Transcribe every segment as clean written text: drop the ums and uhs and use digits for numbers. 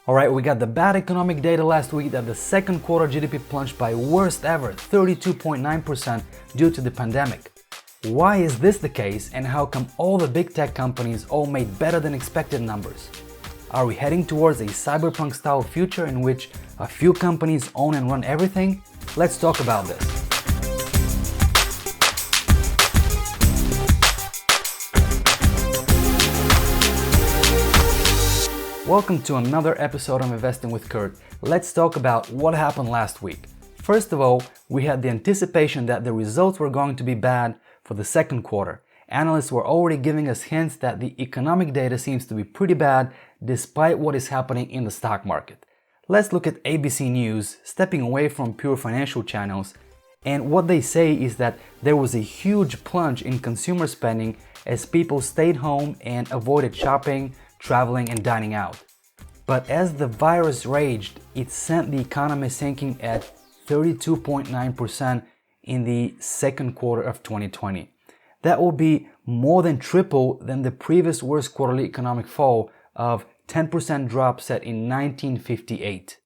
Alright, we got the bad economic data last week that the second quarter GDP plunged by worst ever, 32.9% due to the pandemic. Why is this the case, and how come all the big tech companies all made better than expected numbers? Are we heading towards a cyberpunk-style future in which a few companies own and run everything? Let's talk about this. Welcome to another episode of Investing with Kurt. Let's talk about what happened last week. First of all, we had the anticipation that the results were going to be bad for the second quarter. Analysts were already giving us hints that the economic data seems to be pretty bad despite what is happening in the stock market. Let's look at ABC News, stepping away from pure financial channels, and what they say is that there was a huge plunge in consumer spending as people stayed home and avoided shopping, traveling and dining out. But as the virus raged, it sent the economy sinking at 32.9% in the second quarter of 2020. That will be more than triple than the previous worst quarterly economic fall of 10% drop set in 1958.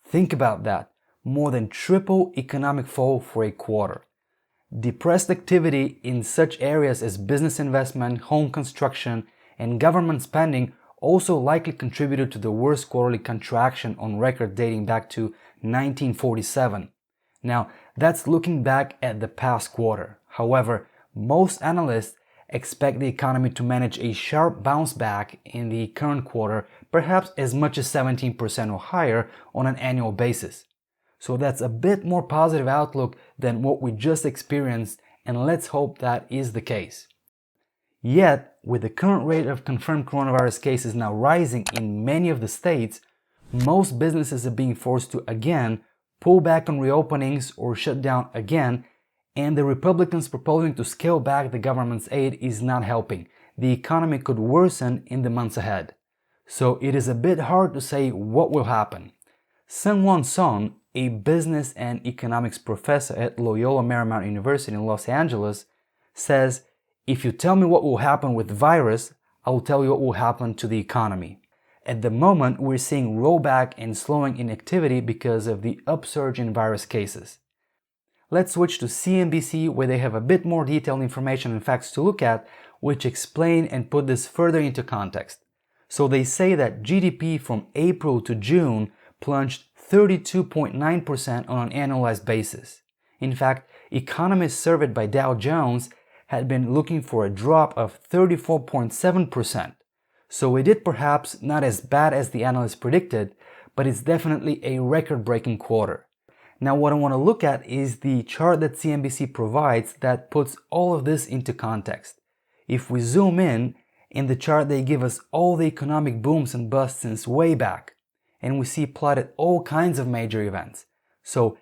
Think about that, more than triple economic fall for a quarter. Depressed activity in such areas as business investment, home construction, and government spending also likely contributed to the worst quarterly contraction on record dating back to 1947. Now, that's looking back at the past quarter. However, most analysts expect the economy to manage a sharp bounce back in the current quarter, perhaps as much as 17% or higher on an annual basis. So that's a bit more positive outlook than what we just experienced, and let's hope that is the case. Yet, with the current rate of confirmed coronavirus cases now rising in many of the states, most businesses are being forced to again pull back on reopenings or shut down again, and the Republicans proposing to scale back the government's aid is not helping. The economy could worsen in the months ahead. So it is a bit hard to say what will happen. Seung-Won Son, a business and economics professor at Loyola Marymount University in Los Angeles, says, "If you tell me what will happen with the virus, I will tell you what will happen to the economy." At the moment, we're seeing rollback and slowing in activity because of the upsurge in virus cases. Let's switch to CNBC, where they have a bit more detailed information and facts to look at, which explain and put this further into context. So they say that GDP from April to June plunged 32.9% on an annualized basis. In fact, economists surveyed by Dow Jones had been looking for a drop of 34.7%. So it did perhaps not as bad as the analysts predicted, but it's definitely a record-breaking quarter. Now what I want to look at is the chart that CNBC provides that puts all of this into context. If we zoom in the chart they give us all the economic booms and busts since way back, and we see plotted all kinds of major events. So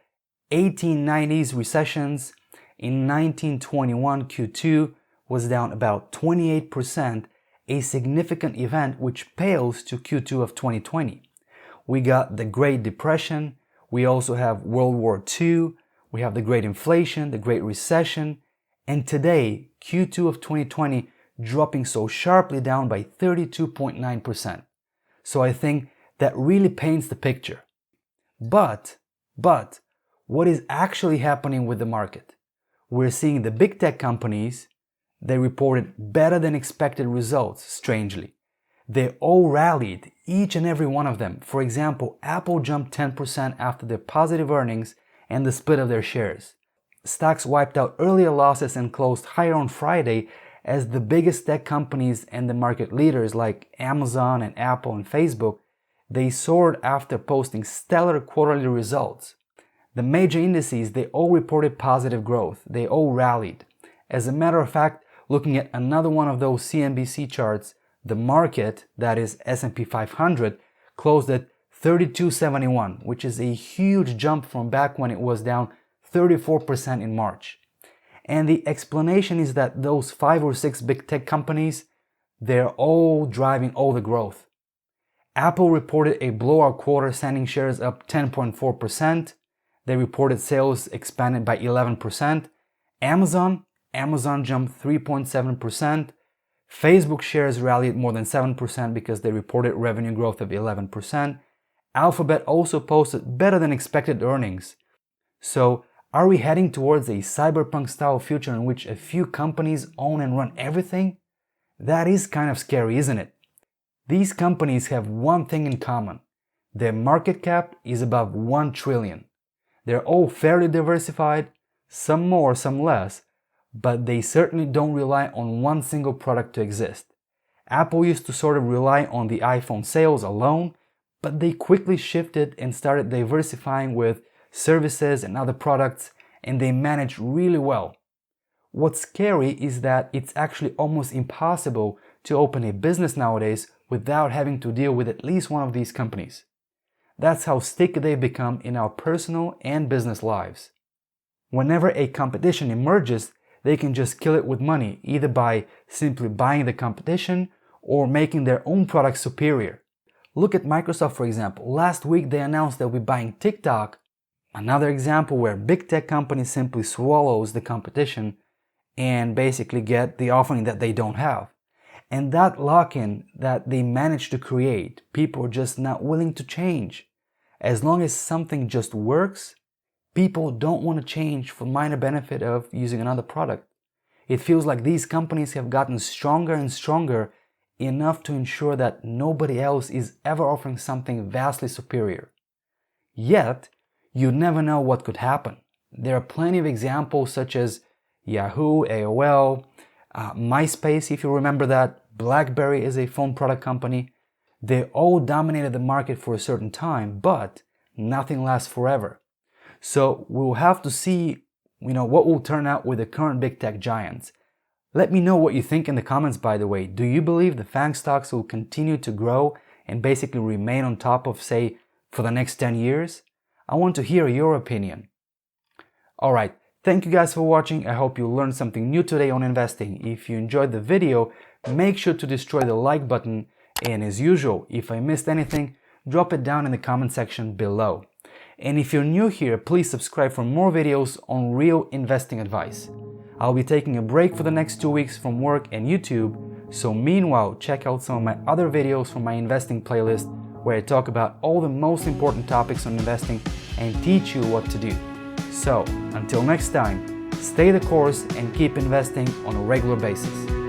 1890s recessions, in 1921 Q2 was down about 28%, a significant event which pales to Q2 of 2020. We got the Great Depression, we also have World War II, we have the Great Inflation, the Great Recession, and today, Q2 of 2020, dropping so sharply down by 32.9%. So I think that really paints the picture. But, what is actually happening with the market? We're seeing the big tech companies, they reported better than expected results, strangely. They all rallied, each and every one of them. For example, Apple jumped 10% after their positive earnings and the split of their shares. Stocks wiped out earlier losses and closed higher on Friday as the biggest tech companies and the market leaders like Amazon and Apple and Facebook, they soared after posting stellar quarterly results. The major indices, they all reported positive growth. They all rallied. As a matter of fact, looking at another one of those CNBC charts, the market, that is S&P 500, closed at 3271, which is a huge jump from back when it was down 34% in March. And the explanation is that those 5 or 6 big tech companies, they're all driving all the growth. Apple reported a blowout quarter, sending shares up 10.4%. They reported sales expanded by 11%. Amazon jumped 3.7%. Facebook shares rallied more than 7% because they reported revenue growth of 11%. Alphabet also posted better than expected earnings. So, are we heading towards a cyberpunk-style future in which a few companies own and run everything? That is kind of scary, isn't it? These companies have one thing in common. Their market cap is above 1 trillion. They're all fairly diversified, some more, some less, but they certainly don't rely on one single product to exist. Apple used to sort of rely on the iPhone sales alone, but they quickly shifted and started diversifying with services and other products, and they managed really well. What's scary is that it's actually almost impossible to open a business nowadays without having to deal with at least one of these companies. That's how sticky they've become in our personal and business lives. Whenever a competition emerges, they can just kill it with money, either by simply buying the competition or making their own product superior. Look at Microsoft, for example. Last week they announced they'll be buying TikTok, another example where big tech company simply swallows the competition and basically get the offering that they don't have. And that lock-in that they managed to create, people are just not willing to change. As long as something just works, people don't want to change for minor benefit of using another product. It feels like these companies have gotten stronger and stronger enough to ensure that nobody else is ever offering something vastly superior. Yet, you never know what could happen. There are plenty of examples such as Yahoo, AOL, MySpace, if you remember that, BlackBerry is a phone product company. They all dominated the market for a certain time, but nothing lasts forever. So we'll have to see, what will turn out with the current big tech giants. Let me know what you think in the comments, by the way. Do you believe the FANG stocks will continue to grow and basically remain on top of, say, for the next 10 years? I want to hear your opinion. Alright, thank you guys for watching. I hope you learned something new today on investing. If you enjoyed the video, make sure to destroy the like button. And as usual, if I missed anything, drop it down in the comment section below. And if you're new here, please subscribe for more videos on real investing advice. I'll be taking a break for the next 2 weeks from work and YouTube, so meanwhile, check out some of my other videos from my investing playlist where I talk about all the most important topics on investing and teach you what to do. So, until next time, stay the course and keep investing on a regular basis.